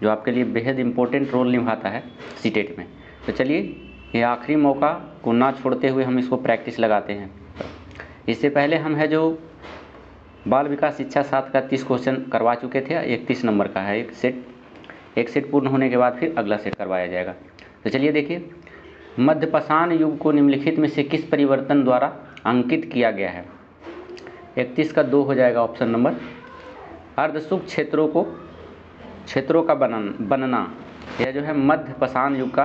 जो आपके लिए बेहद इम्पोर्टेंट रोल निभाता है सीटेट में। तो चलिए ये आखिरी मौका को ना छोड़ते हुए हम इसको प्रैक्टिस लगाते हैं। इससे पहले हम है जो बाल विकास शिक्षा 7 का 30 क्वेश्चन करवा चुके थे, 31 नंबर का है एक सेट पूर्ण होने के बाद फिर अगला सेट करवाया जाएगा। तो चलिए देखिए, मध्यपाषाण युग को निम्नलिखित में से किस परिवर्तन द्वारा अंकित किया गया है। 31 का 2 हो जाएगा ऑप्शन नंबर। अर्धशुष्क क्षेत्रों का बनना, यह जो है मध्यपाषाण युग का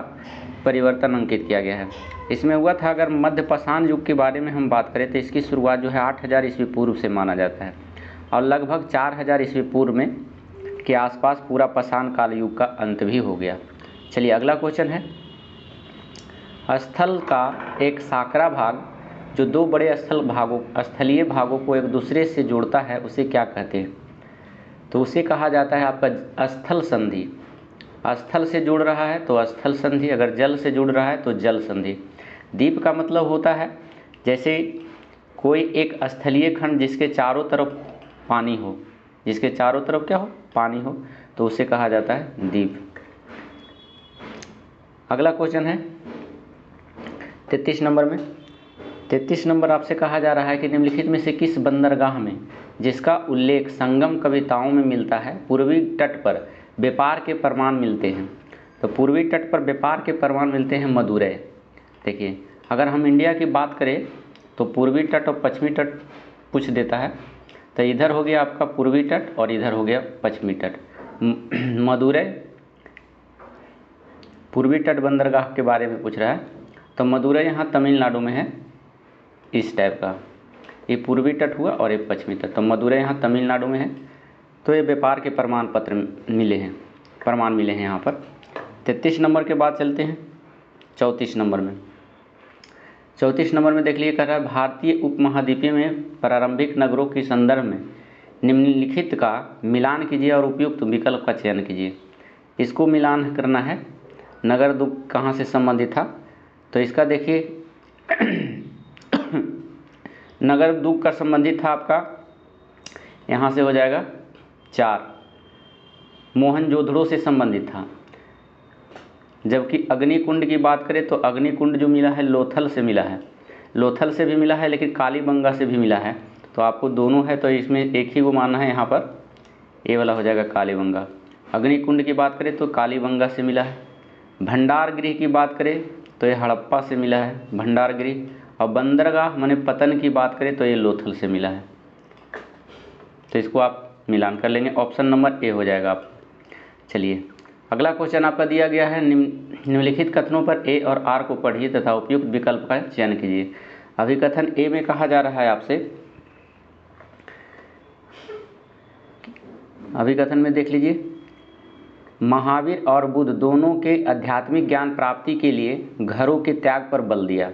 परिवर्तन अंकित किया गया है। इसमें हुआ था, अगर मध्यपाषाण युग के बारे में हम बात करें तो इसकी शुरुआत जो है 8000 ईस्वी पूर्व से माना जाता है और लगभग 4000 ईस्वी पूर्व में के आसपास पूरा पाषाण काल युग का अंत भी हो गया। चलिए अगला क्वेश्चन है, स्थल का एक साकरा भाग जो दो बड़े स्थलीय भागों को एक दूसरे से जोड़ता है उसे क्या कहते हैं। तो उसे कहा जाता है आपका स्थल संधि। स्थल से जुड़ रहा है तो स्थल संधि, अगर जल से जुड़ रहा है तो जल संधि। द्वीप का मतलब होता है जैसे कोई एक स्थलीय खंड जिसके चारों तरफ पानी हो, जिसके चारों तरफ क्या हो, पानी हो, तो उसे कहा जाता है द्वीप। अगला क्वेश्चन है 33 नंबर में। 33 नंबर आपसे कहा जा रहा है कि निम्नलिखित में से किस बंदरगाह में, जिसका उल्लेख संगम कविताओं में मिलता है, पूर्वी तट पर व्यापार के प्रमाण मिलते हैं। तो पूर्वी तट पर व्यापार के प्रमाण मिलते हैं मदुरै। देखिए अगर हम इंडिया की बात करें तो पूर्वी तट और पश्चिमी तट पूछ देता है, तो इधर हो गया आपका पूर्वी तट और इधर हो गया पश्चिमी तट। मदुरै पूर्वी तट बंदरगाह के बारे में पूछ रहा है, तो मदुरै यहाँ तमिलनाडु में है, इस टाइप का। ये पूर्वी तट हुआ और ये पश्चिमी तट, तो मदुरै यहाँ तमिलनाडु में है। तो ये व्यापार के प्रमाण मिले हैं यहाँ पर। 33 नंबर के बाद चलते हैं 34 नंबर में। 34 नंबर में देख लीजिए, कह रहा है भारतीय उपमहाद्वीपीय में प्रारंभिक नगरों के संदर्भ में निम्नलिखित का मिलान कीजिए और उपयुक्त विकल्प का चयन कीजिए। इसको मिलान करना है, नगर दुग कहाँ से संबंधित था, तो इसका देखिए नगर दुग का संबंधित था आपका, यहाँ से हो जाएगा 4, मोहनजोदड़ो से संबंधित था। जबकि अग्निकुंड की बात करें तो अग्निकुंड जो मिला है लोथल से मिला है, लोथल से भी मिला है, लेकिन कालीबंगा से भी मिला है। तो आपको दोनों है तो इसमें एक ही को मानना है, यहाँ पर ये वाला हो जाएगा कालीबंगा। अग्निकुंड की बात करें तो कालीबंगा से मिला है। भंडारगृह की बात करें तो ये हड़प्पा से मिला है, भंडारगृह। और बंदरगाह माने पतन की बात करें तो ये लोथल से मिला है। तो इसको आप मिलान कर लेंगे, ऑप्शन नंबर ए हो जाएगा आप। चलिए अगला क्वेश्चन आपका दिया गया है, निम्नलिखित कथनों पर ए और आर को पढ़िए तथा उपयुक्त विकल्प का चयन कीजिए। अभिकथन ए में कहा जा रहा है आपसे, अभिकथन में देख लीजिए, महावीर और बुद्ध दोनों के आध्यात्मिक ज्ञान प्राप्ति के लिए घरों के त्याग पर बल दिया।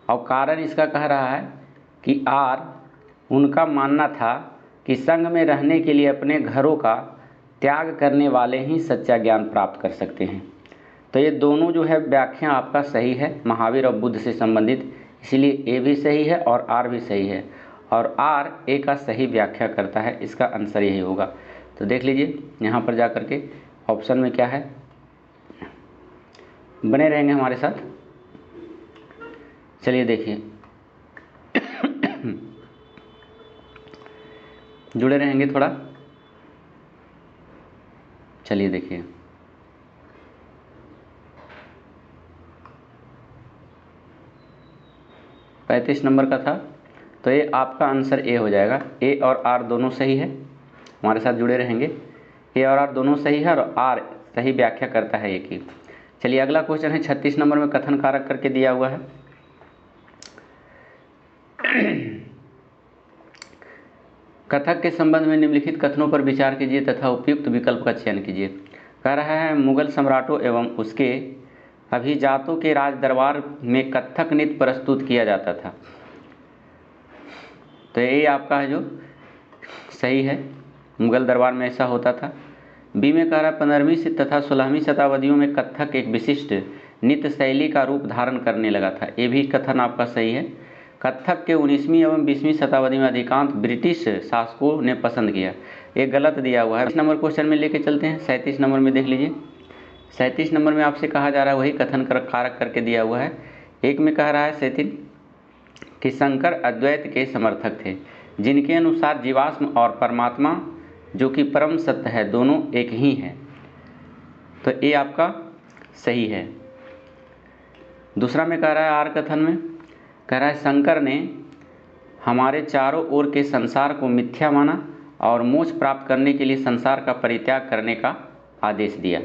और कारण इसका कह रहा है कि आर उनका मानना था कि संघ में रहने के लिए अपने घरों का त्याग करने वाले ही सच्चा ज्ञान प्राप्त कर सकते हैं। तो ये दोनों जो है व्याख्या आपका सही है, महावीर और बुद्ध से संबंधित, इसलिए ए भी सही है और आर भी सही है, और आर ए का सही व्याख्या करता है, इसका आंसर यही होगा। तो देख लीजिए यहाँ पर जा कर के ऑप्शन में क्या है, बने रहेंगे हमारे साथ। चलिए देखिए जुड़े रहेंगे थोड़ा। चलिए देखिए, पैंतीस नंबर का था, तो ये आपका आंसर ए हो जाएगा। ए और आर दोनों सही है, हमारे साथ जुड़े रहेंगे। ए और आर दोनों सही है और आर सही व्याख्या करता है एक ही। चलिए अगला क्वेश्चन है 36 नंबर में, कथन कारक करके दिया हुआ है। कथक के संबंध में निम्नलिखित कथनों पर विचार कीजिए तथा उपयुक्त विकल्प का चयन कीजिए। कह रहा है मुगल सम्राटों एवं उसके अभिजातों के राज दरबार में कथक नृत्य प्रस्तुत किया जाता था। तो ये आपका है जो सही है, मुगल दरबार में ऐसा होता था। बी में कह रहा है 15वीं से तथा 16वीं शताब्दियों में कथक एक विशिष्ट नृत्य शैली का रूप धारण करने लगा था। ये भी कथन आपका सही है। कथक के 19वीं एवं 20वीं शताब्दी में अधिकांश ब्रिटिश शासकों ने पसंद किया। एक गलत दिया हुआ है। 37 नंबर क्वेश्चन में लेके चलते हैं। 37 नंबर में देख लीजिए। 37 नंबर में आपसे कहा जा रहा है, वही कथन कारक करके दिया हुआ है। एक में कह रहा है 37 कि शंकर अद्वैत के समर्थक थे, जिनके अनुसार जीवात्मा और परमात्मा जो कि परम सत्य है दोनों एक ही हैं। तो ये आपका सही है। दूसरा में कह रहा है आर कथन में कह रहा है शंकर ने हमारे चारों ओर के संसार को मिथ्या माना और मोक्ष प्राप्त करने के लिए संसार का परित्याग करने का आदेश दिया।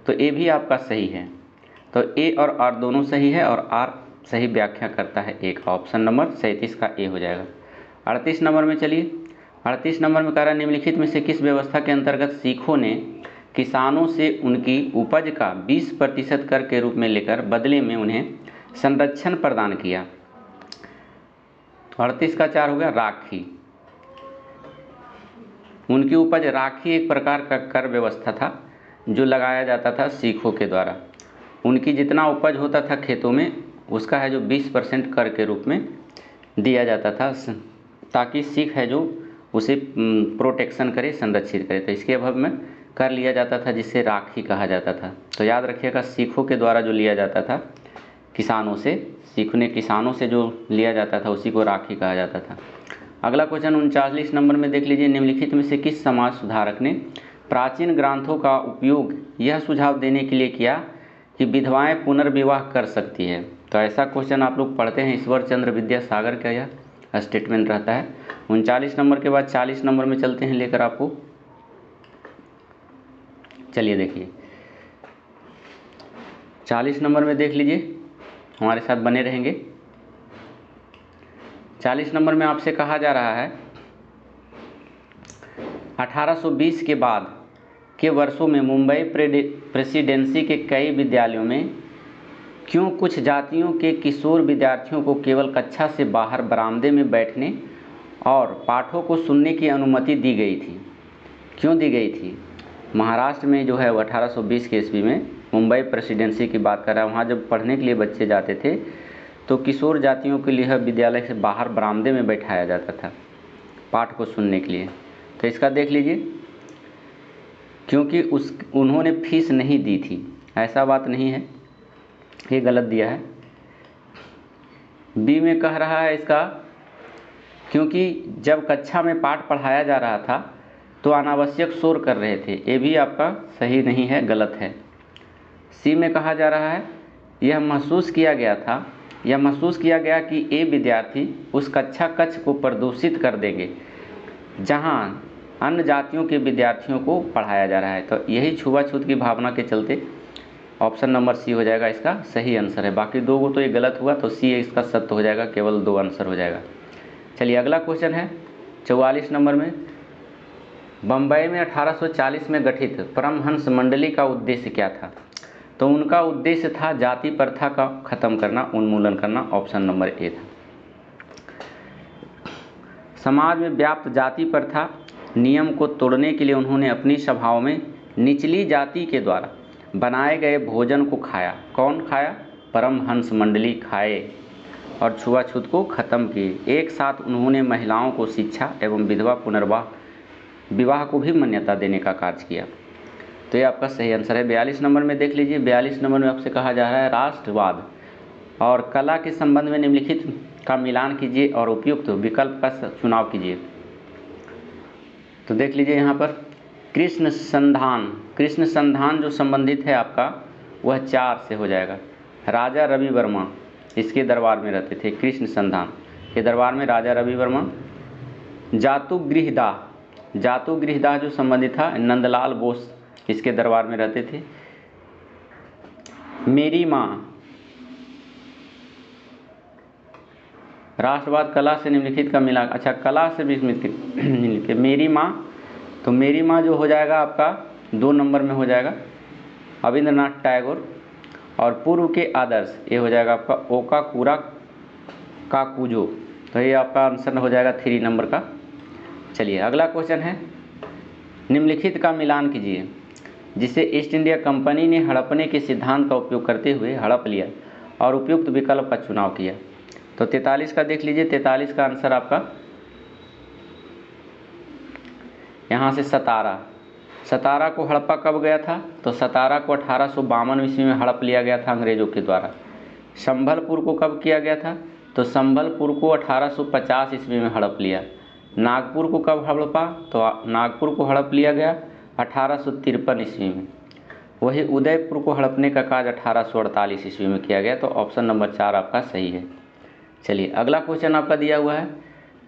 तो ये भी आपका सही है। तो ए और आर दोनों सही है और आर सही व्याख्या करता है एक। ऑप्शन नंबर 37 का ए हो जाएगा। 38 नंबर में चलिए। 38 नंबर में कह रहा है निम्नलिखित में से किस व्यवस्था के अंतर्गत सिखों ने किसानों से उनकी उपज का 20% कर के रूप में लेकर बदले में उन्हें संरक्षण प्रदान किया। 38 का 4 हो गया राखी। उनकी उपज राखी एक प्रकार का कर व्यवस्था था जो लगाया जाता था सिखों के द्वारा। उनकी जितना उपज होता था खेतों में उसका है जो 20% कर के रूप में दिया जाता था, ताकि सिख है जो उसे प्रोटेक्शन करे, संरक्षित करे। तो इसके अभाव में कर लिया जाता था जिससे राखी कहा जाता था। तो याद रखिएगा सिखों के द्वारा जो लिया जाता था किसानों से, किसानों से जो लिया जाता था उसी को राखी कहा जाता था। अगला क्वेश्चन 39 नंबर में देख लीजिए। निम्नलिखित में से किस समाज सुधारक ने प्राचीन ग्रंथों का उपयोग यह सुझाव देने के लिए किया कि विधवाएं पुनर्विवाह कर सकती है? तो ऐसा क्वेश्चन आप लोग पढ़ते हैं, ईश्वर चंद्र विद्यासागर का यह स्टेटमेंट रहता है। 39 नंबर के बाद 40 नंबर में चलते हैं लेकर आपको। चलिए देखिए 40 नंबर में देख लीजिए, हमारे साथ बने रहेंगे। 40 नंबर में आपसे कहा जा रहा है 1820 के बाद के वर्षों में मुंबई प्रेसिडेंसी के कई विद्यालयों में क्यों कुछ जातियों के किशोर विद्यार्थियों को केवल कक्षा से बाहर बरामदे में बैठने और पाठों को सुनने की अनुमति दी गई थी? क्यों दी गई थी? महाराष्ट्र में जो है 1820 के ईस्वी में मुंबई प्रेसिडेंसी की बात कर रहा है। वहाँ जब पढ़ने के लिए बच्चे जाते थे तो किशोर जातियों के लिए विद्यालय से बाहर बरामदे में बैठाया जाता था पाठ को सुनने के लिए। तो इसका देख लीजिए, क्योंकि उन्होंने फीस नहीं दी थी, ऐसा बात नहीं है, ये गलत दिया है। बी में कह रहा है इसका क्योंकि जब कक्षा में पाठ पढ़ाया जा रहा था तो अनावश्यक शोर कर रहे थे, ये भी आपका सही नहीं है, गलत है। सी में कहा जा रहा है यह महसूस किया गया कि ये विद्यार्थी उस कक्ष को प्रदूषित कर देंगे जहां अन्य जातियों के विद्यार्थियों को पढ़ाया जा रहा है। तो यही छुआछूत की भावना के चलते ऑप्शन नंबर सी हो जाएगा इसका सही आंसर है। बाकी दो को तो ये गलत हुआ, तो सी इसका सत्य हो जाएगा, केवल 2 आंसर हो जाएगा। चलिए अगला क्वेश्चन है 44 नंबर में। बम्बई में 1840 में गठित परमहंस मंडली का उद्देश्य क्या था? तो उनका उद्देश्य था जाति प्रथा का खत्म करना, उन्मूलन करना। ऑप्शन नंबर ए था। समाज में व्याप्त जाति प्रथा नियम को तोड़ने के लिए उन्होंने अपनी सभाओं में निचली जाति के द्वारा बनाए गए भोजन को खाया। कौन खाया? परमहंस मंडली खाए और छुआछूत को खत्म किए। एक साथ उन्होंने महिलाओं को शिक्षा एवं विधवा विवाह को भी मान्यता देने का कार्य किया। तो ये आपका सही आंसर है। 42 नंबर में देख लीजिए। 42 नंबर में आपसे कहा जा रहा है राष्ट्रवाद और कला के संबंध में निम्नलिखित का मिलान कीजिए और उपयुक्त विकल्प का चुनाव कीजिए। तो देख लीजिए यहाँ पर कृष्ण संधान जो संबंधित है आपका वह 4 से हो जाएगा। राजा रवि वर्मा इसके दरबार में रहते थे, कृष्ण संधान के दरबार में राजा रवि वर्मा। जातुगृहदाह जो संबंधित था नंदलाल बोस इसके दरबार में रहते थे। मेरी माँ राष्ट्रवाद कला से निम्नलिखित का मिला, अच्छा कला से भी निम्नलिखित मेरी माँ, तो मेरी माँ जो हो जाएगा आपका 2 नंबर में हो जाएगा रविंद्रनाथ टैगोर। और पूर्व के आदर्श ये हो जाएगा आपका ओकाकुरा काकुजो। तो ये आपका आंसर हो जाएगा 3 नंबर का। चलिए अगला क्वेश्चन है निम्नलिखित का मिलान कीजिए जिसे ईस्ट इंडिया कंपनी ने हड़पने के सिद्धांत का उपयोग करते हुए हड़प लिया और उपयुक्त विकल्प का चुनाव किया। तो 43 का देख लीजिए। 43 का आंसर आपका यहाँ से सतारा, सतारा को हड़प्पा कब गया था? तो सतारा को 1852 ईस्वी में हड़प लिया गया था अंग्रेज़ों के द्वारा। संभलपुर को कब किया गया था? तो संभलपुर को 1850 ईस्वी में हड़प लिया। नागपुर को कब हड़पा? तो नागपुर को हड़प लिया गया 1853 ईस्वी में। वही उदयपुर को हड़पने का कार्य 1848 ईस्वी में किया गया। तो ऑप्शन नंबर 4 आपका सही है। चलिए अगला क्वेश्चन आपका दिया हुआ है,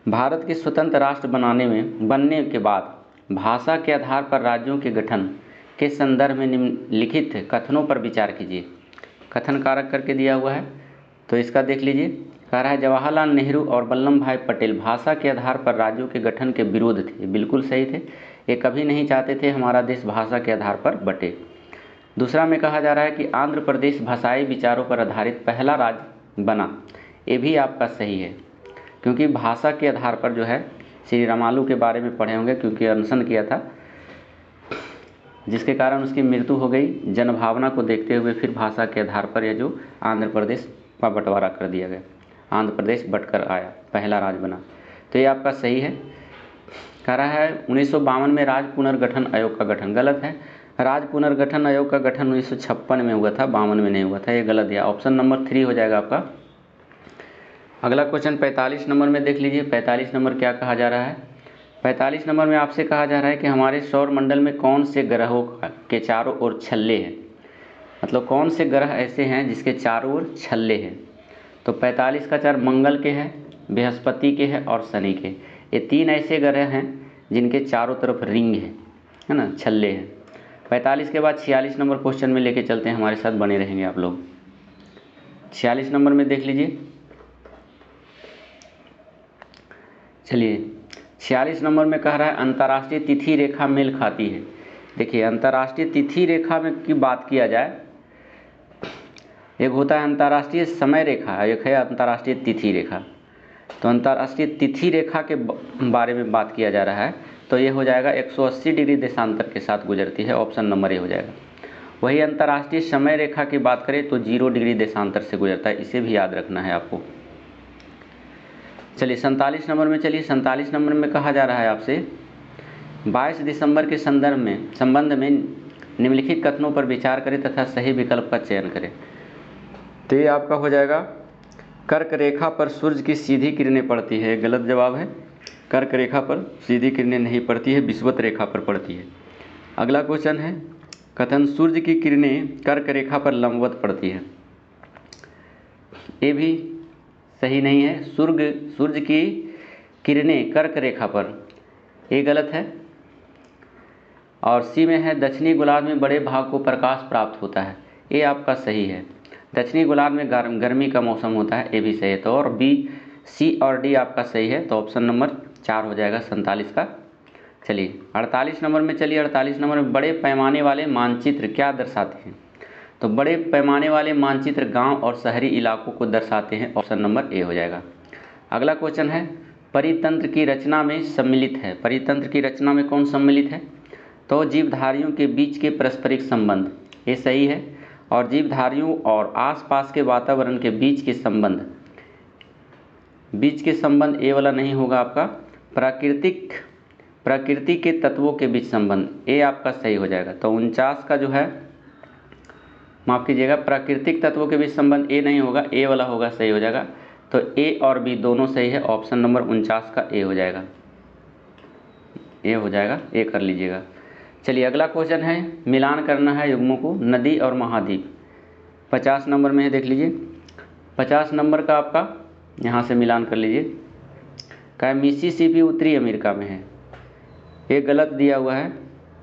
भारत के स्वतंत्र राष्ट्र बनने के बाद भाषा के आधार पर राज्यों के गठन के संदर्भ में निम्नलिखित कथनों पर विचार कीजिए। कथन कारक करके दिया हुआ है, तो इसका देख लीजिए। कह रहा है जवाहरलाल नेहरू और वल्लभ भाई पटेल भाषा के आधार पर राज्यों के गठन के विरोध थे। बिल्कुल सही थे, ये कभी नहीं चाहते थे हमारा देश भाषा के आधार पर बटे। दूसरा में कहा जा रहा है कि आंध्र प्रदेश भाषाई विचारों पर आधारित पहला राज्य बना। ये भी आपका सही है, क्योंकि भाषा के आधार पर जो है श्री रामालू के बारे में पढ़े होंगे, क्योंकि अनशन किया था जिसके कारण उसकी मृत्यु हो गई। जनभावना को देखते हुए फिर भाषा के आधार पर यह जो आंध्र प्रदेश का बंटवारा कर दिया गया, आंध्र प्रदेश बटकर आया, पहला राज्य बना। तो ये आपका सही है। कह रहा है 1952 में राज्य पुनर्गठन आयोग का गठन। गलत है, राज्य पुनर्गठन आयोग का गठन 1956 में हुआ था, 52 में नहीं हुआ था, ये गलत दिया। ऑप्शन नंबर 3 हो जाएगा आपका। अगला क्वेश्चन 45 नंबर में देख लीजिए। 45 नंबर क्या कहा जा रहा है? 45 नंबर में आपसे कहा जा रहा है कि हमारे सौर मंडल में कौन से ग्रहों के चारों ओर छल्ले हैं। मतलब कौन से ग्रह ऐसे हैं जिसके चारों ओर छल्ले हैं। तो 45 का 4 मंगल के हैं, बृहस्पति के हैं और शनि के। ये 3 ऐसे ग्रह हैं जिनके चारों तरफ रिंग है ना, छल्ले हैं। 45 के बाद 46 नंबर क्वेश्चन में लेके चलते हैं, हमारे साथ बने रहेंगे आप लोग। 46 नंबर में देख लीजिए। चलिए 46 नंबर में कह रहा है अंतर्राष्ट्रीय तिथि रेखा मेल खाती है। देखिए अंतर्राष्ट्रीय तिथि रेखा में की बात किया जाए, एक होता है अंतर्राष्ट्रीय समय रेखा, एक है अंतर्राष्ट्रीय तिथि रेखा। तो अंतर्राष्ट्रीय तिथि रेखा के बारे में बात किया जा रहा है, तो ये हो जाएगा 180 डिग्री देशांतर के साथ गुजरती है। ऑप्शन नंबर ए हो जाएगा। वही अंतर्राष्ट्रीय समय रेखा की बात करें तो 0 डिग्री देशांतर से गुजरता है, इसे भी याद रखना है आपको। चलिए 47 नंबर में, चलिए 47 नंबर में कहा जा रहा है आपसे 22 दिसंबर के संबंध में निम्नलिखित कथनों पर विचार करें तथा सही विकल्प का चयन करें। तो ये आपका हो जाएगा कर्क रेखा पर सूर्य की सीधी किरणें पड़ती है। गलत जवाब है, कर्क रेखा पर सीधी किरणें नहीं पड़ती है, विषुवत रेखा पर पड़ती है। अगला क्वेश्चन है कथन सूर्य की किरणें कर्क रेखा पर लंबवत पड़ती है। ये भी सही नहीं है, सूर्य की किरणें कर्क रेखा पर, ये गलत है। और सी में है दक्षिणी गोलार्ध में बड़े भाग को प्रकाश प्राप्त होता है। ये आपका सही है, दक्षिणी गोलार्ध में गर्मी का मौसम होता है, ये भी सही है। तो और बी, सी और डी आपका सही है। तो ऑप्शन नंबर 4 हो जाएगा 47 का। चलिए 48 नंबर में, चलिए 48 नंबर में बड़े पैमाने वाले मानचित्र क्या दर्शाते हैं। तो बड़े पैमाने वाले मानचित्र गांव और शहरी इलाकों को दर्शाते हैं। ऑप्शन नंबर ए हो जाएगा। अगला क्वेश्चन है परितंत्र की रचना में सम्मिलित है। परितंत्र की रचना में कौन सम्मिलित है? तो जीवधारियों के बीच के पारस्परिक संबंध, ये सही है। और जीवधारियों और आसपास के वातावरण के बीच के संबंध ए वाला नहीं होगा आपका। प्रकृति के तत्वों के बीच संबंध, ए आपका सही हो जाएगा। तो 49 का जो है, माफ़ कीजिएगा, प्राकृतिक तत्वों के बीच संबंध ए नहीं होगा, ए वाला होगा, सही हो जाएगा। तो ए और बी दोनों सही है। ऑप्शन नंबर 49 का ए हो जाएगा, ए हो जाएगा, ए कर लीजिएगा। चलिए अगला क्वेश्चन है मिलान करना है युग्मों को, नदी और महाद्वीप। 50 नंबर में है, देख लीजिए 50 नंबर का आपका यहाँ से मिलान कर लीजिए। क्या मिसिसिपी उत्तरी अमेरिका में है, ये गलत दिया हुआ है।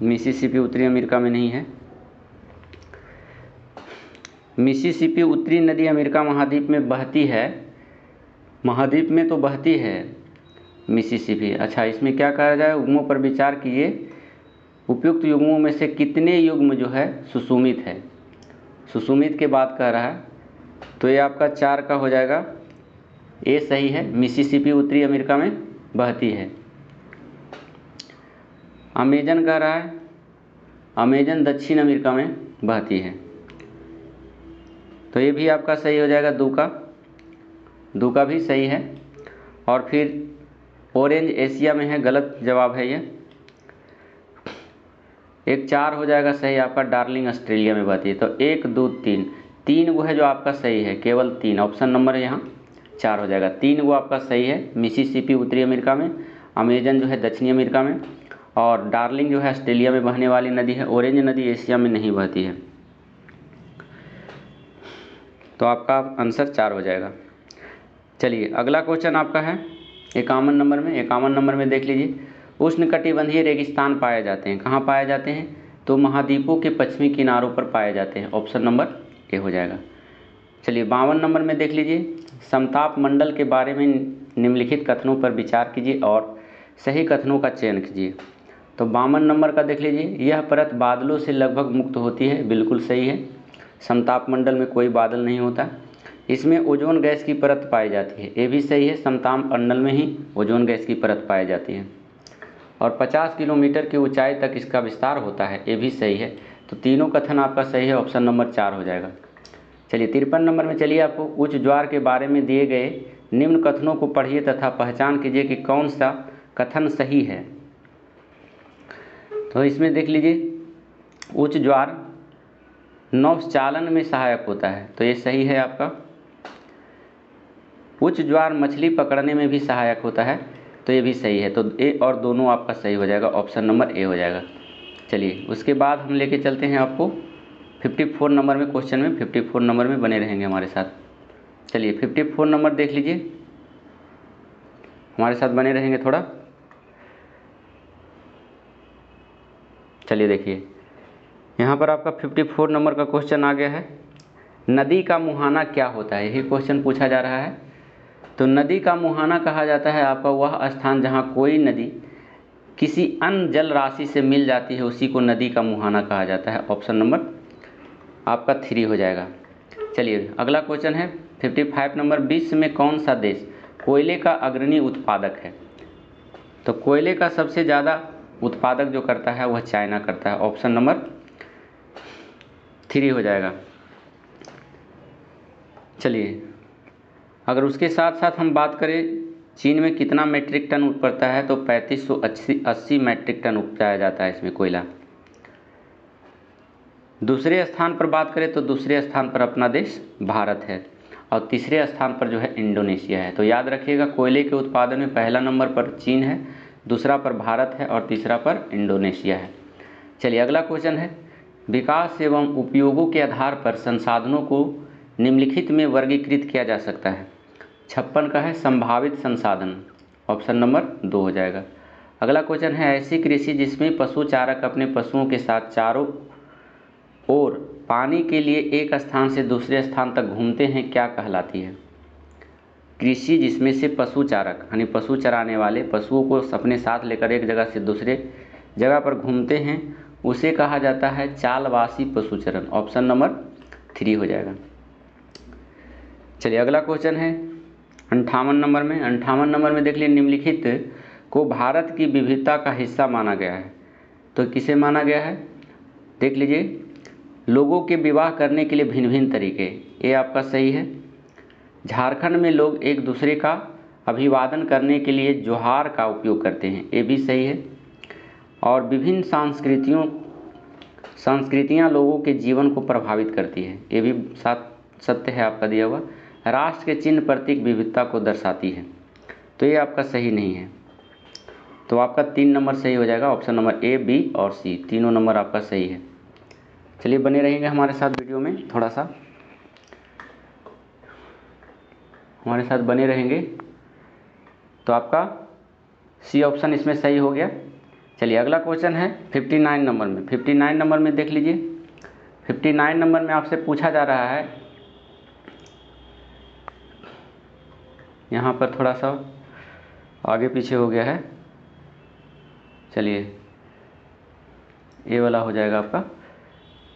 मिसिसिपी उत्तरी अमेरिका में नहीं है। मिसिसिपी उत्तरी नदी अमेरिका महाद्वीप में बहती है, महाद्वीप में तो बहती है मिसिसिपी। अच्छा, इसमें क्या कहा जाए, युग्मों पर विचार कीजिए, उपयुक्त युग्मों में से कितने युग्म जो है सुषुमित है। सुषुमित के बाद कह रहा है, तो ये आपका 4 का हो जाएगा, ये सही है। मिसिसिपी उत्तरी अमेरिका में बहती है। अमेजन कह रहा है, अमेजन दक्षिण अमेरिका में बहती है, तो ये भी आपका सही हो जाएगा। दो का भी सही है। और फिर ऑरेंज एशिया में है, गलत जवाब है ये। एक 4 हो जाएगा सही आपका, डार्लिंग ऑस्ट्रेलिया में बहती है। तो 1 2 3, 3 गो है जो आपका सही है, केवल 3, ऑप्शन नंबर यहाँ 4 हो जाएगा। 3 गो आपका सही है। मिसिसिपी उत्तरी अमेरिका में, अमेजन जो है दक्षिणी अमेरिका में, और डार्लिंग जो है ऑस्ट्रेलिया में बहने वाली नदी है। ऑरेंज नदी एशिया में नहीं बहती है। तो आपका आंसर 4 हो जाएगा। चलिए अगला क्वेश्चन आपका है 51 नंबर में। 51 नंबर में देख लीजिए, उष्णकटिबंधीय रेगिस्तान पाए जाते हैं। कहाँ पाए जाते हैं? तो महाद्वीपों के पश्चिमी किनारों पर पाए जाते हैं। ऑप्शन नंबर ए हो जाएगा। चलिए 52 नंबर में देख लीजिए, समताप मंडल के बारे में निम्नलिखित कथनों पर विचार कीजिए और सही कथनों का चयन कीजिए। तो 52 नंबर का देख लीजिए, यह परत बादलों से लगभग मुक्त होती है। बिल्कुल सही है, समताप मंडल में कोई बादल नहीं होता। इसमें ओजोन गैस की परत पाई जाती है। ये भी सही है, समताप मंडल में ही ओजोन गैस की परत पाई जाती है। और 50 किलोमीटर की ऊंचाई तक इसका विस्तार होता है। ये भी सही है। तो तीनों कथन आपका सही है, ऑप्शन नंबर 4 हो जाएगा। चलिए 53 नंबर में चलिए आपको उच्च ज्वार के बारे में दिए गए निम्न कथनों को पढ़िए तथा पहचान कीजिए कि कौन सा कथन सही है। तो इसमें देख लीजिए, उच्च ज्वार नौचालन में सहायक होता है। तो ये सही है आपका। उच्च ज्वार मछली पकड़ने में भी सहायक होता है। तो ये भी सही है। तो ए और दोनों आपका सही हो जाएगा, ऑप्शन नंबर ए हो जाएगा। चलिए उसके बाद हम लेके चलते हैं आपको 54 नंबर में। क्वेश्चन में 54 नंबर में बने रहेंगे हमारे साथ। चलिए 54 नंबर देख लीजिए, हमारे साथ बने रहेंगे थोड़ा। चलिए देखिए, यहाँ पर आपका 54 नंबर का क्वेश्चन आ गया है, नदी का मुहाना क्या होता है? यही क्वेश्चन पूछा जा रहा है। तो नदी का मुहाना कहा जाता है आपका वह स्थान जहाँ कोई नदी किसी अन्य जल राशि से मिल जाती है, उसी को नदी का मुहाना कहा जाता है। ऑप्शन नंबर आपका 3 हो जाएगा। चलिए अगला क्वेश्चन है 55 नंबर, विश्व में कौन सा देश कोयले का अग्रणी उत्पादक है? तो कोयले का सबसे ज़्यादा उत्पादक जो करता है वह चाइना करता है। ऑप्शन नंबर 3 हो जाएगा। चलिए अगर उसके साथ साथ हम बात करें चीन में कितना मीट्रिक टन उपजता है, तो 3580 मीट्रिक टन उपजाया जाता है इसमें कोयला। दूसरे स्थान पर बात करें तो दूसरे स्थान पर अपना देश भारत है और तीसरे स्थान पर जो है इंडोनेशिया है। तो याद रखिएगा, कोयले के उत्पादन में पहला नंबर पर चीन है, दूसरा पर भारत है और तीसरा पर इंडोनेशिया है। चलिए अगला क्वेश्चन है, विकास एवं उपयोगों के आधार पर संसाधनों को निम्नलिखित में वर्गीकृत किया जा सकता है। 56 का है संभावित संसाधन। ऑप्शन नंबर 2 हो जाएगा। अगला क्वेश्चन है, ऐसी कृषि जिसमें पशु चारक अपने पशुओं के साथ चारों ओर पानी के लिए एक स्थान से दूसरे स्थान तक घूमते हैं, क्या कहलाती है? कृषि जिसमें से पशु चारक यानी पशु चराने वाले पशुओं को अपने साथ लेकर एक जगह से दूसरे जगह पर घूमते हैं, उसे कहा जाता है चालवासी पशुचरण। ऑप्शन नंबर 3 हो जाएगा। चलिए अगला क्वेश्चन है 58 नंबर में। 58 नंबर में देख लीजिए, निम्नलिखित को भारत की विविधता का हिस्सा माना गया है। तो किसे माना गया है? देख लीजिए, लोगों के विवाह करने के लिए भिन्न भिन्न तरीके, ये आपका सही है। झारखंड में लोग एक दूसरे का अभिवादन करने के लिए जोहार का उपयोग करते हैं, ये भी सही है। और विभिन्न संस्कृतियाँ लोगों के जीवन को प्रभावित करती है, ये भी सत्य है आपका दिया हुआ। राष्ट्र के चिन्ह प्रतीक विविधता को दर्शाती है, तो ये आपका सही नहीं है। तो आपका 3 नंबर सही हो जाएगा, ऑप्शन नंबर ए, बी और सी, तीनों नंबर आपका सही है। चलिए बने रहेंगे हमारे साथ वीडियो में, थोड़ा सा हमारे साथ बने रहेंगे। तो आपका सी ऑप्शन इसमें सही हो गया। चलिए अगला क्वेश्चन है 59 नंबर में। 59 नंबर में देख लीजिए, 59 नंबर में आपसे पूछा जा रहा है, यहाँ पर थोड़ा सा आगे पीछे हो गया है। चलिए ये वाला हो जाएगा आपका।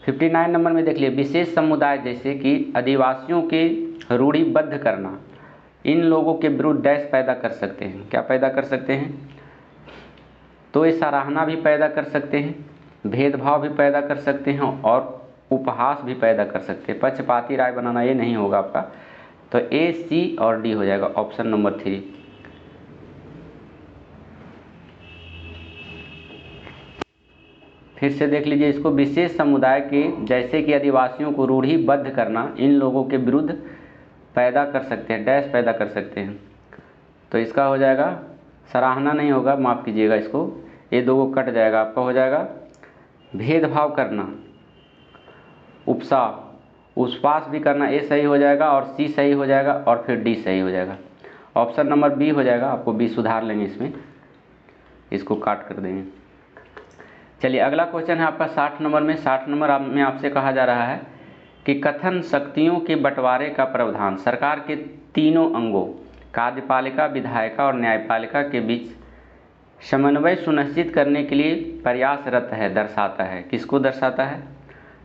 59 नंबर में देख लिए, विशेष समुदाय जैसे कि आदिवासियों के रूढ़िबद्ध करना इन लोगों के विरुद्ध डैश पैदा कर सकते हैं। क्या पैदा कर सकते हैं? तो ये सराहना भी पैदा कर सकते हैं, भेदभाव भी पैदा कर सकते हैं और उपहास भी पैदा कर सकते हैं। पक्षपाती राय बनाना ये नहीं होगा आपका। तो ए, सी और डी हो जाएगा, ऑप्शन नंबर 3। फिर से देख लीजिए इसको, विशेष समुदाय के जैसे कि आदिवासियों को रूढ़िबद्ध करना इन लोगों के विरुद्ध पैदा कर सकते हैं, डैश पैदा कर सकते हैं। तो इसका हो जाएगा, सराहना नहीं होगा, माफ़ कीजिएगा इसको, ये दो को कट जाएगा, आपका हो जाएगा भेदभाव करना, उपसाव, उपवास भी करना, ए सही हो जाएगा और सी सही हो जाएगा और फिर डी सही हो जाएगा। ऑप्शन नंबर बी हो जाएगा, आपको बी सुधार लेंगे इसमें, इसको काट कर देंगे। चलिए अगला क्वेश्चन है आपका 60 नंबर में। 60 नंबर में आपसे कहा जा रहा है कि कथन शक्तियों के बंटवारे का प्रावधान सरकार के तीनों अंगों कार्यपालिका, विधायिका और न्यायपालिका के बीच समन्वय सुनिश्चित करने के लिए प्रयासरत है, दर्शाता है। किसको दर्शाता है?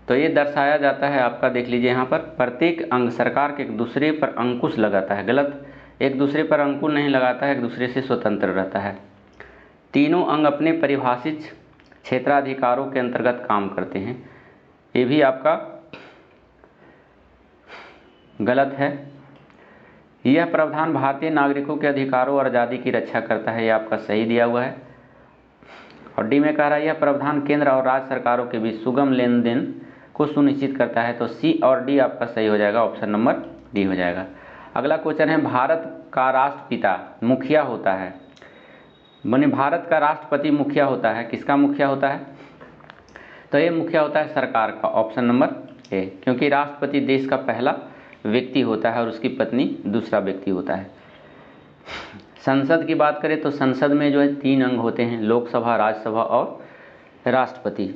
तो ये दर्शाया जाता है आपका, देख लीजिए यहाँ पर, प्रत्येक अंग सरकार के एक दूसरे पर अंकुश लगाता है। गलत, एक दूसरे पर अंकुश नहीं लगाता है, एक दूसरे से स्वतंत्र रहता है। तीनों अंग अपने परिभाषित क्षेत्राधिकारों के अंतर्गत काम करते हैं, ये भी आपका गलत है। यह प्रावधान भारतीय नागरिकों के अधिकारों और आज़ादी की रक्षा करता है, ये आपका सही दिया हुआ है। और डी में कह रहा है यह प्रावधान केंद्र और राज्य सरकारों के बीच सुगम लेन देन को सुनिश्चित करता है। तो सी और डी आपका सही हो जाएगा, ऑप्शन नंबर डी हो जाएगा। अगला क्वेश्चन है, भारत का राष्ट्रपिता मुखिया होता है, माने भारत का राष्ट्रपति मुखिया होता है, किसका मुखिया होता है? तो ये मुखिया होता है सरकार का, ऑप्शन नंबर ए, क्योंकि राष्ट्रपति देश का पहला व्यक्ति होता है और उसकी पत्नी दूसरा व्यक्ति होता है। संसद की बात करें तो संसद में जो है 3 अंग होते हैं, लोकसभा, राज्यसभा और राष्ट्रपति।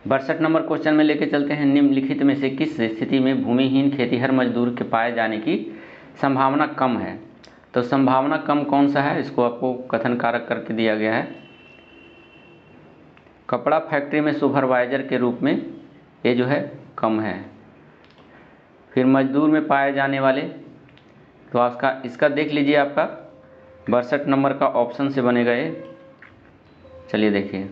62 नंबर क्वेश्चन में लेके चलते हैं, निम्नलिखित में से किस स्थिति में भूमिहीन खेतीहर मजदूर के पाए जाने की संभावना कम है? तो संभावना कम कौन सा है, इसको आपको कथन कारक करके दिया गया है। कपड़ा फैक्ट्री में सुपरवाइजर के रूप में ये जो है कम है। फिर मजदूर में पाए जाने वाले, तो इसका देख लीजिए, आपका 62 नंबर का ऑप्शन से बनेगा ये। चलिए देखिए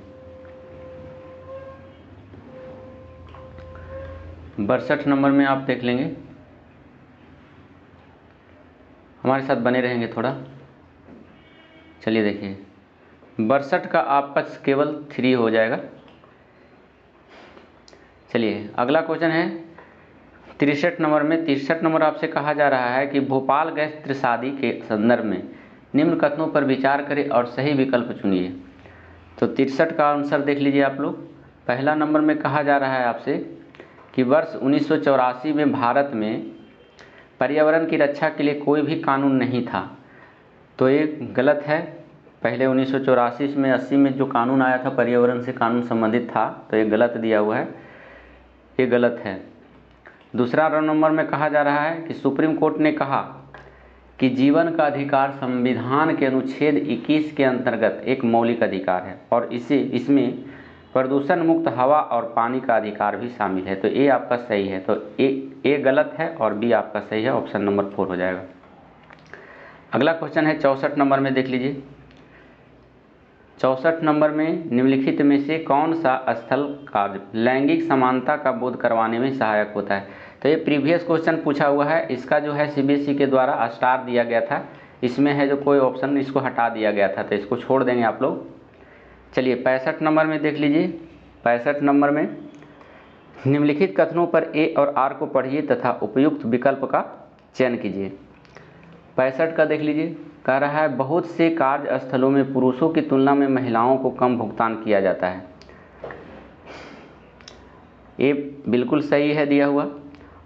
62 नंबर में आप देख लेंगे, हमारे साथ बने रहेंगे थोड़ा। चलिए देखिए 62 का आपका केवल 3 हो जाएगा। चलिए अगला क्वेश्चन है 63 नंबर में। 63 नंबर आपसे कहा जा रहा है कि भोपाल गैस त्रासदी के संदर्भ में निम्न कथनों पर विचार करें और सही विकल्प चुनिए। तो 63 का आंसर देख लीजिए आप लोग। पहला नंबर में कहा जा रहा है आपसे कि वर्ष 1984 में भारत में पर्यावरण की रक्षा के लिए कोई भी कानून नहीं था, तो ये गलत है। पहले 1984 में 80 में जो कानून आया था पर्यावरण से कानून संबंधित था, तो ये गलत दिया हुआ है, ये गलत है। दूसरा नंबर में कहा जा रहा है कि सुप्रीम कोर्ट ने कहा कि जीवन का अधिकार संविधान के अनुच्छेद 21 के अंतर्गत एक मौलिक अधिकार है और इसमें प्रदूषण मुक्त हवा और पानी का अधिकार भी शामिल है। तो ए आपका सही है, तो ए गलत है और बी आपका सही है, ऑप्शन नंबर 4 हो जाएगा। अगला क्वेश्चन है 64 नंबर में, देख लीजिए 64 नंबर में निम्नलिखित में से कौन सा स्थल कार्य लैंगिक समानता का बोध करवाने में सहायक होता है? तो ये प्रीवियस क्वेश्चन पूछा हुआ है, इसका जो है सीबीएसई के द्वारा स्टार दिया गया था, इसमें है जो कोई ऑप्शन इसको हटा दिया गया था, तो इसको छोड़ देंगे आप लोग। चलिए 65 नंबर में देख लीजिए। 65 नंबर में निम्नलिखित कथनों पर ए और आर को पढ़िए तथा उपयुक्त विकल्प का चयन कीजिए। 65 का देख लीजिए, कह रहा है बहुत से कार्यस्थलों में पुरुषों की तुलना में महिलाओं को कम भुगतान किया जाता है। ये बिल्कुल सही है दिया हुआ।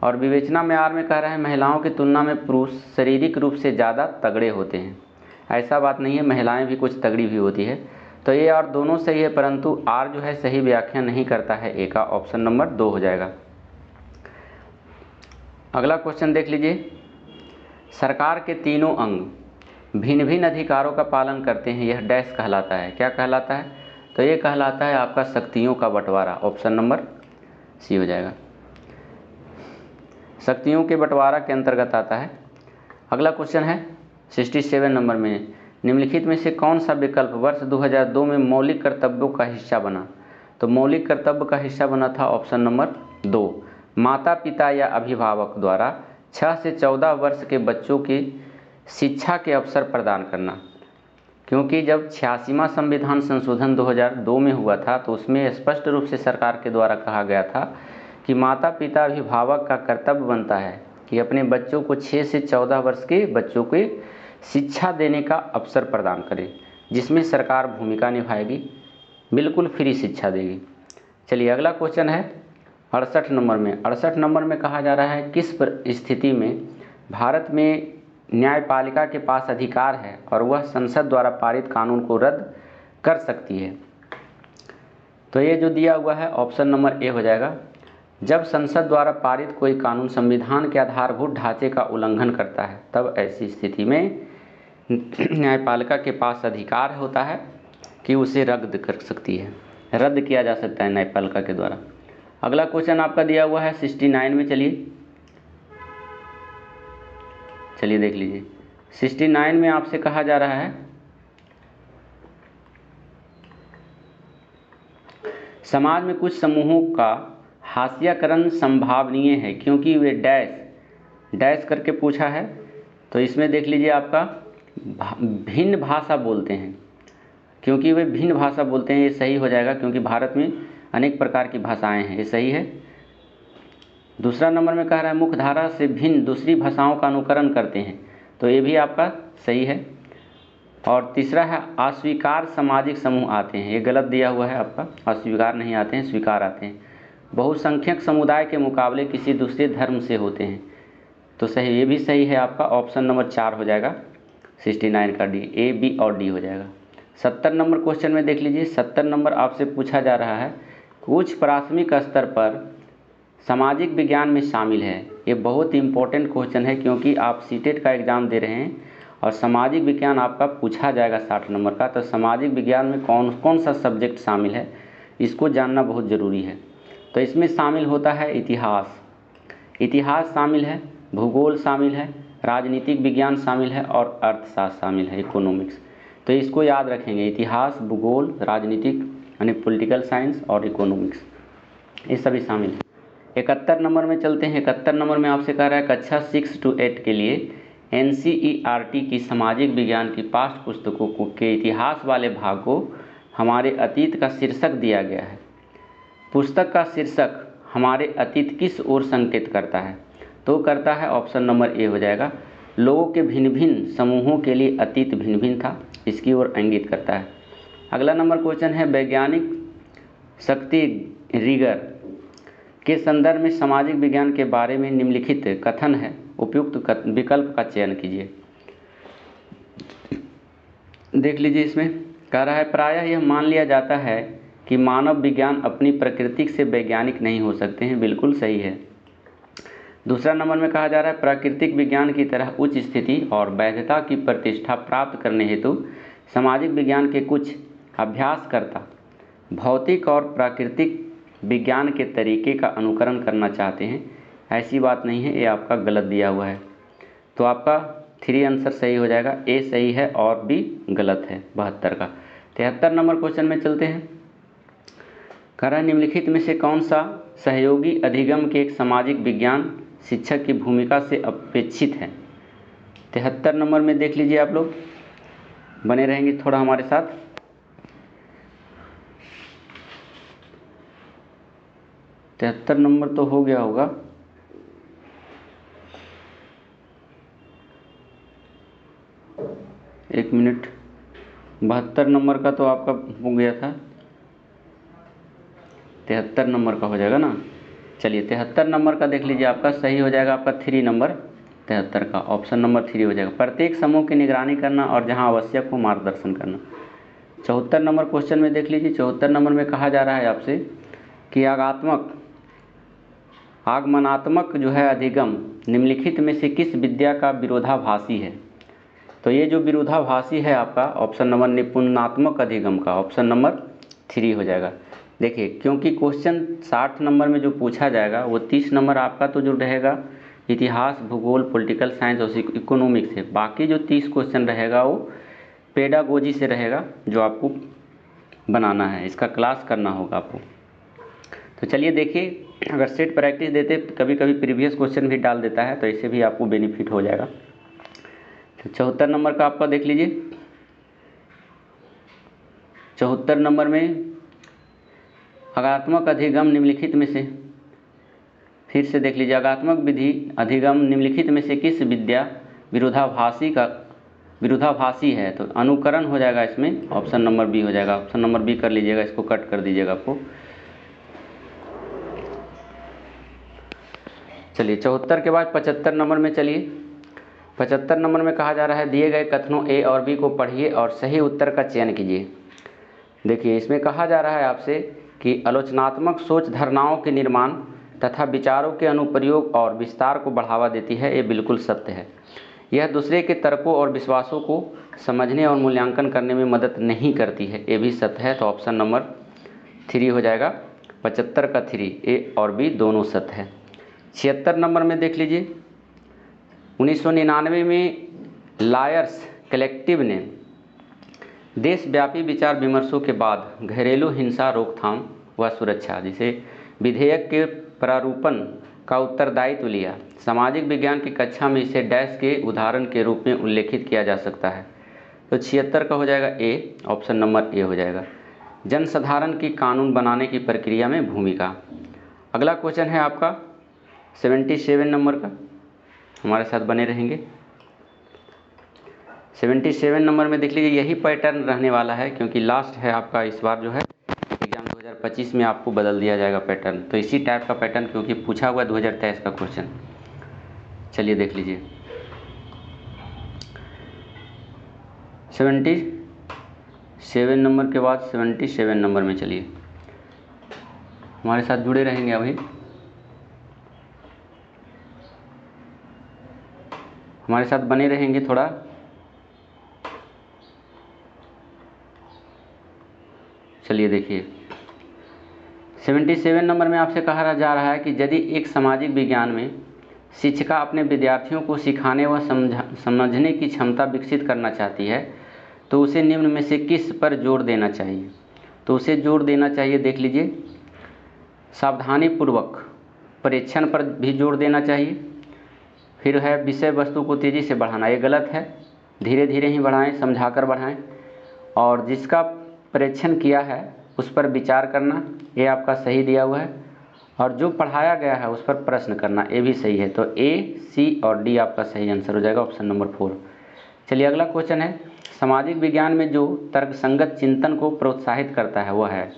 और विवेचना में आर में कह रहा है महिलाओं की तुलना में पुरुष शारीरिक रूप से ज़्यादा तगड़े होते हैं। ऐसा बात नहीं है, महिलाएं भी कुछ तगड़ी भी होती है। तो ये और दोनों सही है, परंतु आर जो है सही व्याख्या नहीं करता है, ए का ऑप्शन नंबर 2 हो जाएगा। अगला क्वेश्चन देख लीजिए, सरकार के तीनों अंग भिन्न भिन्न अधिकारों का पालन करते हैं, यह डैश कहलाता है। क्या कहलाता है? तो ये कहलाता है आपका शक्तियों का बंटवारा, ऑप्शन नंबर सी हो जाएगा। शक्तियों के बंटवारा के अंतर्गत आता है। अगला क्वेश्चन है 67 नंबर में, निम्नलिखित में से कौन सा विकल्प वर्ष 2002 में मौलिक कर्तव्यों का हिस्सा बना? तो मौलिक कर्तव्य का हिस्सा बना था ऑप्शन नंबर 2, माता पिता या अभिभावक द्वारा 6 से 14 वर्ष के बच्चों की शिक्षा के अवसर प्रदान करना। क्योंकि जब 86वां संविधान संशोधन 2002 में हुआ था तो उसमें स्पष्ट रूप से सरकार के द्वारा कहा गया था कि माता पिता अभिभावक का कर्तव्य बनता है कि अपने बच्चों को 6 से 14 वर्ष के बच्चों को शिक्षा देने का अवसर प्रदान करें, जिसमें सरकार भूमिका निभाएगी, बिल्कुल फ्री शिक्षा देगी। चलिए अगला क्वेश्चन है 68 नंबर में। 68 नंबर में कहा जा रहा है किस स्थिति में भारत में न्यायपालिका के पास अधिकार है और वह संसद द्वारा पारित कानून को रद्द कर सकती है। तो ये जो दिया हुआ है ऑप्शन नंबर ए हो जाएगा। जब संसद द्वारा पारित कोई कानून संविधान के आधारभूत ढांचे का उल्लंघन करता है तब ऐसी स्थिति में न्यायपालिका के पास अधिकार होता है कि उसे रद्द कर सकती है, रद्द किया जा सकता है न्यायपालिका के द्वारा। अगला क्वेश्चन आपका दिया हुआ है 69 में। चलिए देख लीजिए 69 में आपसे कहा जा रहा है समाज में कुछ समूहों का हास्यकरण संभावनीय है क्योंकि वे डैश करके पूछा है। तो इसमें देख लीजिए आपका भिन्न भाषा बोलते हैं, क्योंकि वे भिन्न भाषा बोलते हैं, ये सही हो जाएगा क्योंकि भारत में अनेक प्रकार की भाषाएं हैं, ये सही है। दूसरा नंबर में कह रहा है मुख्य धारा से भिन्न दूसरी भाषाओं का अनुकरण करते हैं, तो ये भी आपका सही है। और तीसरा है अस्वीकार सामाजिक समूह आते हैं, ये गलत दिया हुआ है आपका, अस्वीकार नहीं आते हैं, स्वीकार आते हैं। बहुसंख्यक समुदाय के मुकाबले किसी दूसरे धर्म से होते हैं, तो सही, ये भी सही है आपका, ऑप्शन नंबर 4 हो जाएगा 69 का डी, ए बी और डी हो जाएगा। 70 नंबर क्वेश्चन में देख लीजिए 70 नंबर आपसे पूछा जा रहा है कुछ प्राथमिक स्तर पर सामाजिक विज्ञान में शामिल है। ये बहुत इंपॉर्टेंट क्वेश्चन है क्योंकि आप सीटेट का एग्ज़ाम दे रहे हैं और सामाजिक विज्ञान आपका पूछा जाएगा 60 नंबर का। तो सामाजिक विज्ञान में कौन कौन सा सब्जेक्ट शामिल है इसको जानना बहुत ज़रूरी है। तो इसमें शामिल होता है इतिहास शामिल है, भूगोल शामिल है, राजनीतिक विज्ञान शामिल है और अर्थशास्त्र शामिल है, इकोनॉमिक्स। तो इसको याद रखेंगे, इतिहास, भूगोल, राजनीतिक यानी पॉलिटिकल साइंस और इकोनॉमिक्स, ये सभी शामिल है। 71 नंबर में चलते हैं। 71 नंबर में आपसे कह रहा है कक्षा 6 से 8 के लिए NCERT की सामाजिक विज्ञान की पाठ्य पुस्तकों के इतिहास वाले भाग को हमारे अतीत का शीर्षक दिया गया है। पुस्तक का शीर्षक हमारे अतीत किस ओर संकेत करता है? तो करता है ऑप्शन नंबर ए हो जाएगा, लोगों के भिन्न भिन्न समूहों के लिए अतीत भिन्न भिन्न था, इसकी ओर इंगित करता है। अगला नंबर क्वेश्चन है वैज्ञानिक शक्ति रिगर के संदर्भ में सामाजिक विज्ञान के बारे में निम्नलिखित कथन है, उपयुक्त विकल्प का चयन कीजिए। देख लीजिए, इसमें कह रहा है प्रायः यह मान लिया जाता है कि मानव विज्ञान अपनी प्रकृति से वैज्ञानिक नहीं हो सकते हैं, बिल्कुल सही है। दूसरा नंबर में कहा जा रहा है प्राकृतिक विज्ञान की तरह उच्च स्थिति और वैधता की प्रतिष्ठा प्राप्त करने हेतु सामाजिक विज्ञान के कुछ अभ्यासकर्ता भौतिक और प्राकृतिक विज्ञान के तरीके का अनुकरण करना चाहते हैं। ऐसी बात नहीं है, ये आपका गलत दिया हुआ है। तो आपका 3 आंसर सही हो जाएगा, ए सही है और बी गलत है 72 का। 73 नंबर क्वेश्चन में चलते हैं। कह रहा है निम्नलिखित में से कौन सा सहयोगी अधिगम के एक सामाजिक विज्ञान शिक्षक की भूमिका से अपेक्षित है? 73 नंबर में देख लीजिए, आप लोग बने रहेंगे थोड़ा हमारे साथ। तिहत्तर नंबर तो हो गया होगा, एक मिनट। 72 नंबर का तो आपका हो गया था, 73 नंबर का हो जाएगा ना। चलिए 73 नंबर का देख लीजिए, आपका सही हो जाएगा आपका 3 नंबर 73 का, ऑप्शन नंबर 3 हो जाएगा। प्रत्येक समूह की निगरानी करना और जहां आवश्यक हो मार्गदर्शन करना। 74 नंबर क्वेश्चन में देख लीजिए, 74 नंबर में कहा जा रहा है आपसे कि आगमनात्मक जो है अधिगम निम्नलिखित में से किस विद्या का विरोधाभासी है? तो ये जो विरोधाभासी है आपका ऑप्शन नंबर निपुणात्मक अधिगम का, ऑप्शन नंबर 3 हो जाएगा। देखिए, क्योंकि क्वेश्चन 60 नंबर में जो पूछा जाएगा वो 30 नंबर आपका तो जो रहेगा इतिहास, भूगोल, पॉलिटिकल साइंस और इकोनॉमिक्स है। बाकी जो 30 क्वेश्चन रहेगा वो पेडागोजी से रहेगा, जो आपको बनाना है, इसका क्लास करना होगा आपको। तो चलिए देखिए, अगर सेट प्रैक्टिस देते कभी कभी प्रीवियस क्वेश्चन भी डाल देता है, तो इससे भी आपको बेनिफिट हो जाएगा। तो 74 नंबर का आपका देख लीजिए, 74 नंबर में अगात्मक अधिगम निम्नलिखित में से, फिर से देख लीजिए, अगात्मक विधि अधिगम निम्नलिखित में से किस विद्या विरोधाभासी है? तो अनुकरण हो जाएगा इसमें, ऑप्शन नंबर बी हो जाएगा। ऑप्शन नंबर बी कर लीजिएगा, इसको कट कर दीजिएगा आपको। चलिए 74 के बाद 75 नंबर में चलिए। 75 नंबर में कहा जा रहा है दिए गए कथनों ए और बी को पढ़िए और सही उत्तर का चयन कीजिए। देखिए इसमें कहा जा रहा है आपसे कि आलोचनात्मक सोच धारणाओं के निर्माण तथा विचारों के अनुप्रयोग और विस्तार को बढ़ावा देती है। ये बिल्कुल सत्य है। यह दूसरे के तर्कों और विश्वासों को समझने और मूल्यांकन करने में मदद नहीं करती है। ये भी सत्य है। तो ऑप्शन नंबर 3 हो जाएगा। 75 का 3, ए और बी दोनों सत्य है। 76 नंबर में देख लीजिए, 1999 में लायर्स कलेक्टिव ने देशव्यापी विचार विमर्शों के बाद घरेलू हिंसा रोकथाम व सुरक्षा जिसे विधेयक के प्रारूपण का उत्तरदायित्व लिया। सामाजिक विज्ञान की कक्षा में इसे डैश के उदाहरण के रूप में उल्लेखित किया जा सकता है। तो 76 का हो जाएगा ए, ऑप्शन नंबर ए हो जाएगा। जनसाधारण की कानून बनाने की प्रक्रिया में भूमिका। अगला क्वेश्चन है आपका 77 नंबर का, हमारे साथ बने रहेंगे। 77 नंबर में देख लीजिए, यही पैटर्न रहने वाला है क्योंकि लास्ट है आपका इस बार जो है एग्जाम 2025 में आपको बदल दिया जाएगा पैटर्न। तो इसी टाइप का पैटर्न क्योंकि पूछा हुआ 2023 का क्वेश्चन। चलिए देख लीजिए 77 नंबर के बाद 77 नंबर में चलिए, हमारे साथ जुड़े रहेंगे अभी, हमारे साथ बने रहेंगे थोड़ा। चलिए देखिए 77 नंबर में आपसे कहा जा रहा है कि यदि एक सामाजिक विज्ञान में शिक्षिका अपने विद्यार्थियों को सिखाने व समझने की क्षमता विकसित करना चाहती है तो उसे निम्न में से किस पर जोर देना चाहिए? तो उसे जोर देना चाहिए, देख लीजिए, सावधानीपूर्वक परीक्षण पर भी जोर देना चाहिए। फिर है विषय वस्तु को तेज़ी से बढ़ाना, ये गलत है, धीरे धीरे ही बढ़ाएं, समझाकर बढ़ाएं। और जिसका परीक्षण किया है उस पर विचार करना, ये आपका सही दिया हुआ है। और जो पढ़ाया गया है उस पर प्रश्न करना, ये भी सही है। तो ए, सी और डी आपका सही आंसर हो जाएगा, ऑप्शन नंबर 4। चलिए अगला क्वेश्चन है, सामाजिक विज्ञान में जो तर्कसंगत चिंतन को प्रोत्साहित करता है वह है।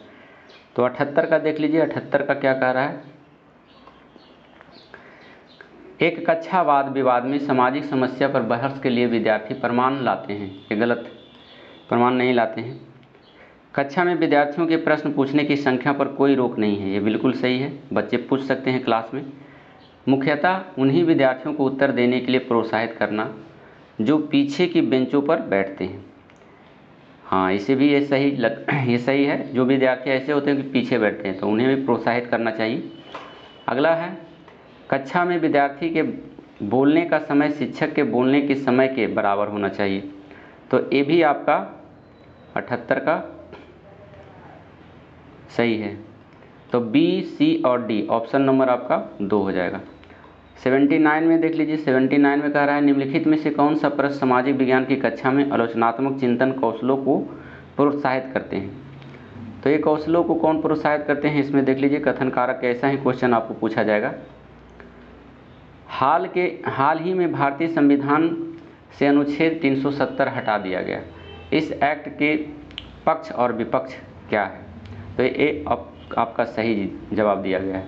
तो 78 का देख लीजिए, 78 का क्या कह रहा है, एक कक्षा वाद विवाद में सामाजिक समस्या पर बहस के लिए विद्यार्थी प्रमाण लाते हैं। ये गलत, प्रमाण नहीं लाते हैं। कक्षा में विद्यार्थियों के प्रश्न पूछने की संख्या पर कोई रोक नहीं है, ये बिल्कुल सही है, बच्चे पूछ सकते हैं क्लास में। मुख्यतः उन्हीं विद्यार्थियों को उत्तर देने के लिए प्रोत्साहित करना जो पीछे की बेंचों पर बैठते हैं। हाँ, इसे भी ये सही है, जो विद्यार्थी ऐसे होते हैं कि पीछे बैठते हैं तो उन्हें भी प्रोत्साहित करना चाहिए। अगला है, कक्षा में विद्यार्थी के बोलने का समय शिक्षक के बोलने के समय के बराबर होना चाहिए। तो ये भी आपका 78 का सही है। तो बी, सी और डी, ऑप्शन नंबर आपका 2 हो जाएगा। 79 में देख लीजिए, 79 में कह रहा है निम्नलिखित में से कौन सा प्रश्न सामाजिक विज्ञान की कक्षा में आलोचनात्मक चिंतन कौशलों को प्रोत्साहित करते हैं? तो ये कौशलों को कौन प्रोत्साहित करते हैं, इसमें देख लीजिए कथन कारक, ऐसा ही क्वेश्चन आपको पूछा जाएगा। हाल ही में भारतीय संविधान से अनुच्छेद 370 हटा दिया गया, इस एक्ट के पक्ष और विपक्ष क्या है? तो ये आपका सही जवाब दिया गया है।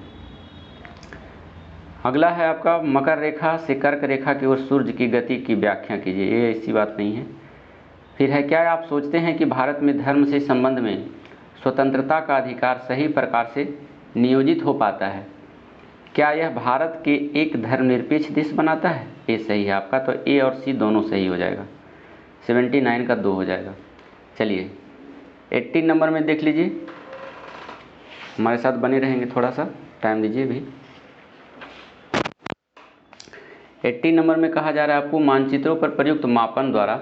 अगला है आपका, मकर रेखा से कर्क रेखा की ओर सूर्य की गति की व्याख्या कीजिए। ये ऐसी बात नहीं है। फिर है, क्या आप सोचते हैं कि भारत में धर्म से संबंध में स्वतंत्रता का अधिकार सही प्रकार से नियोजित हो पाता है? क्या यह भारत के एक धर्मनिरपेक्ष देश बनाता है? ये सही है आपका। तो ए और सी दोनों सही हो जाएगा। 79 का 2 हो जाएगा। चलिए 80 नंबर में देख लीजिए, हमारे साथ बने रहेंगे, थोड़ा सा टाइम दीजिए भी। 80 नंबर में कहा जा रहा है आपको, मानचित्रों पर प्रयुक्त मापन द्वारा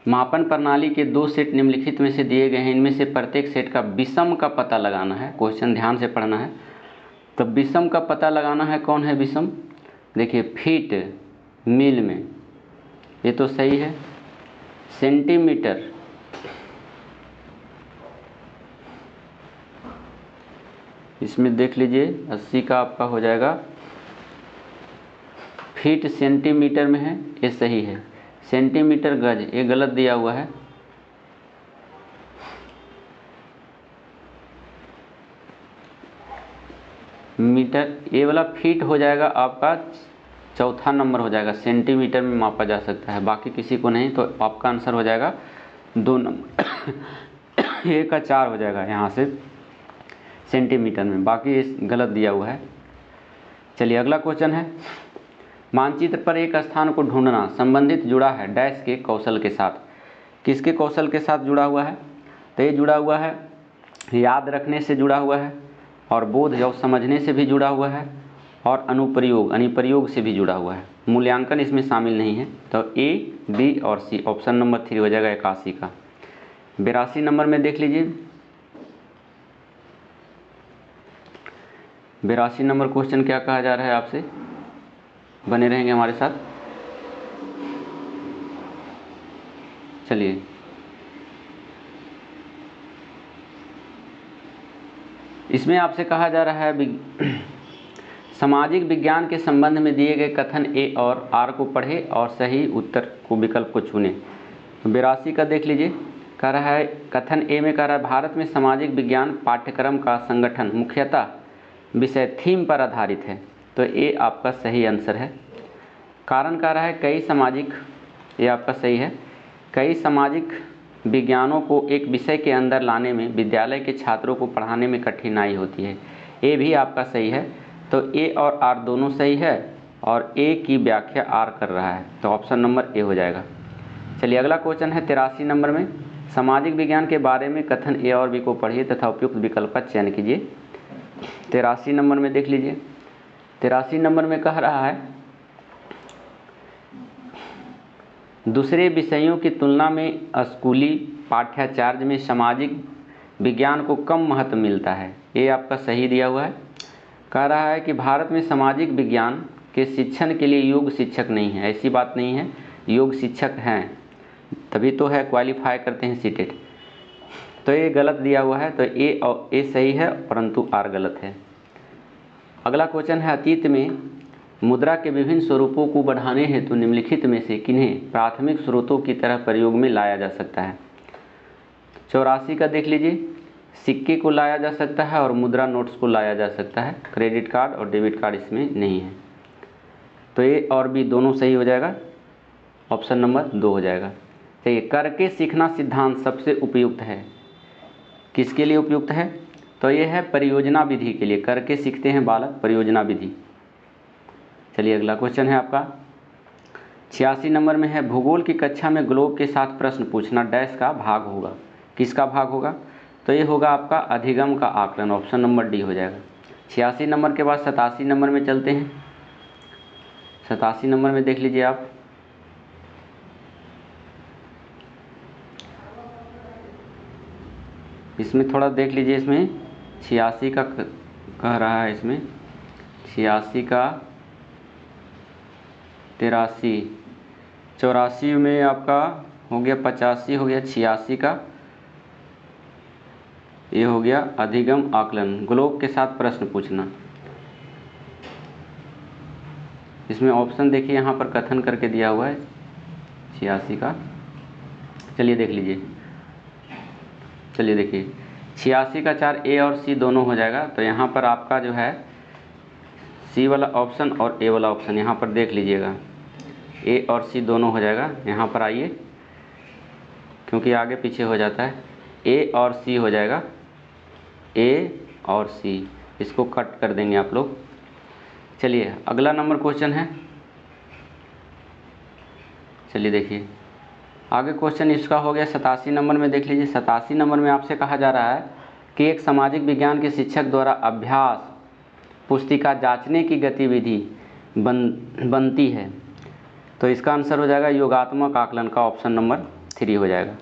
मापन प्रणाली के 2 सेट निम्नलिखित में से दिए गए हैं, इनमें से प्रत्येक सेट का विषम का पता लगाना है। क्वेश्चन ध्यान से पढ़ना है। तो विषम का पता लगाना है, कौन है विषम? देखिए फीट मील में, ये तो सही है। सेंटीमीटर इसमें देख लीजिए 80 का आपका हो जाएगा, फीट सेंटीमीटर में है, ये सही है। सेंटीमीटर गज ये गलत दिया हुआ है। मीटर ये वाला फीट हो जाएगा आपका चौथा नंबर हो जाएगा, सेंटीमीटर में मापा जा सकता है, बाकी किसी को नहीं। तो आपका आंसर हो जाएगा 2 नंबर ए का 4 हो जाएगा यहाँ से सेंटीमीटर में, बाकी इस गलत दिया हुआ है। चलिए अगला क्वेश्चन है, मानचित्र पर एक स्थान को ढूंढना संबंधित जुड़ा है डैश के कौशल के साथ। किसके कौशल के साथ जुड़ा हुआ है? तो ये जुड़ा हुआ है याद रखने से जुड़ा हुआ है, और बोध या समझने से भी जुड़ा हुआ है, और अनुप्रयोग से भी जुड़ा हुआ है। मूल्यांकन इसमें शामिल नहीं है। तो ए, बी और सी, ऑप्शन नंबर 3 हो जाएगा 81 का। 82 नंबर में देख लीजिए, 82 नंबर क्वेश्चन क्या कहा जा रहा है आपसे, बने रहेंगे हमारे साथ। चलिए इसमें आपसे कहा जा रहा है सामाजिक विज्ञान के संबंध में दिए गए कथन ए और आर को पढ़े और सही उत्तर को विकल्प को चुने। तो 82 का देख लीजिए, कह रहा है कथन ए में कह रहा है भारत में सामाजिक विज्ञान पाठ्यक्रम का संगठन मुख्यतः विषय थीम पर आधारित है। तो ये आपका सही आंसर है। कारण कह रहा है कई सामाजिक, ये आपका सही है, कई सामाजिक विज्ञानों को एक विषय के अंदर लाने में विद्यालय के छात्रों को पढ़ाने में कठिनाई होती है। ए भी आपका सही है। तो ए और आर दोनों सही है, और ए की व्याख्या आर कर रहा है, तो ऑप्शन नंबर ए हो जाएगा। चलिए अगला क्वेश्चन है 83 नंबर में, सामाजिक विज्ञान के बारे में कथन ए और बी को पढ़िए तथा उपयुक्त विकल्प का चयन कीजिए। 83 नंबर में देख लीजिए, 83 नंबर में कह रहा है दूसरे विषयों की तुलना में स्कूली पाठ्याचार्य में सामाजिक विज्ञान को कम महत्व मिलता है। ये आपका सही दिया हुआ है। कह रहा है कि भारत में सामाजिक विज्ञान के शिक्षण के लिए योग्य शिक्षक नहीं है। ऐसी बात नहीं है, योग्य शिक्षक हैं, तभी तो है क्वालिफाई करते हैं सीटेट। तो ये गलत दिया हुआ है। तो ए सही है, परंतु आर गलत है। अगला क्वेश्चन है, अतीत में मुद्रा के विभिन्न स्वरूपों को बढ़ाने हेतु निम्नलिखित में से किन्हें प्राथमिक स्रोतों की तरह प्रयोग में लाया जा सकता है? 84 का देख लीजिए, सिक्के को लाया जा सकता है और मुद्रा नोट्स को लाया जा सकता है, क्रेडिट कार्ड और डेबिट कार्ड इसमें नहीं है। तो ए और बी दोनों सही हो जाएगा, ऑप्शन नंबर 2 हो जाएगा। तो करके सीखना सिद्धांत सबसे उपयुक्त है। किसके लिए उपयुक्त है? तो ये है परियोजना विधि के लिए, करके सीखते हैं बालक, परियोजना विधि। चलिए अगला क्वेश्चन है आपका 86 नंबर में है, भूगोल की कक्षा में ग्लोब के साथ प्रश्न पूछना डैश का भाग होगा। किसका भाग होगा? तो ये होगा आपका अधिगम का आकलन, ऑप्शन नंबर डी हो जाएगा। 86 नंबर के बाद 87 नंबर में चलते हैं। 87 नंबर में देख लीजिए आप, इसमें थोड़ा देख लीजिए, इसमें 86 का कह रहा है, इसमें 86 का 83, 84 में आपका हो गया 85 हो गया, 86 का ये हो गया अधिगम आकलन, ग्लोब के साथ प्रश्न पूछना। इसमें ऑप्शन देखिए यहाँ पर कथन करके दिया हुआ है 86 का। चलिए देख लीजिए, चलिए देखिए 86 का 4 ए और सी दोनों हो जाएगा। तो यहाँ पर आपका जो है सी वाला ऑप्शन और ए वाला ऑप्शन यहाँ पर देख लीजिएगा, ए और सी दोनों हो जाएगा। यहाँ पर आइए, क्योंकि आगे पीछे हो जाता है, ए और सी हो जाएगा, ए और सी, इसको कट कर देंगे आप लोग। चलिए अगला नंबर क्वेश्चन है, चलिए देखिए आगे क्वेश्चन इसका हो गया 87 नंबर में देख लीजिए। 87 नंबर में आपसे कहा जा रहा है कि एक सामाजिक विज्ञान के शिक्षक द्वारा अभ्यास पुस्तिका जांचने की गतिविधि बनती है। तो इसका आंसर हो जाएगा योगात्मक आकलन का, ऑप्शन नंबर 3 हो जाएगा।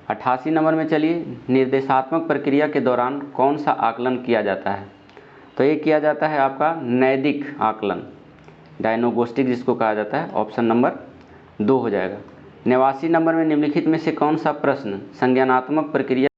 88 नंबर में चलिए, निर्देशात्मक प्रक्रिया के दौरान कौन सा आकलन किया जाता है? तो ये किया जाता है आपका नैतिक आकलन, डायग्नोस्टिक जिसको कहा जाता है, ऑप्शन नंबर 2 हो जाएगा। 89 नंबर में निम्नलिखित में से कौन सा प्रश्न संज्ञानात्मक प्रक्रिया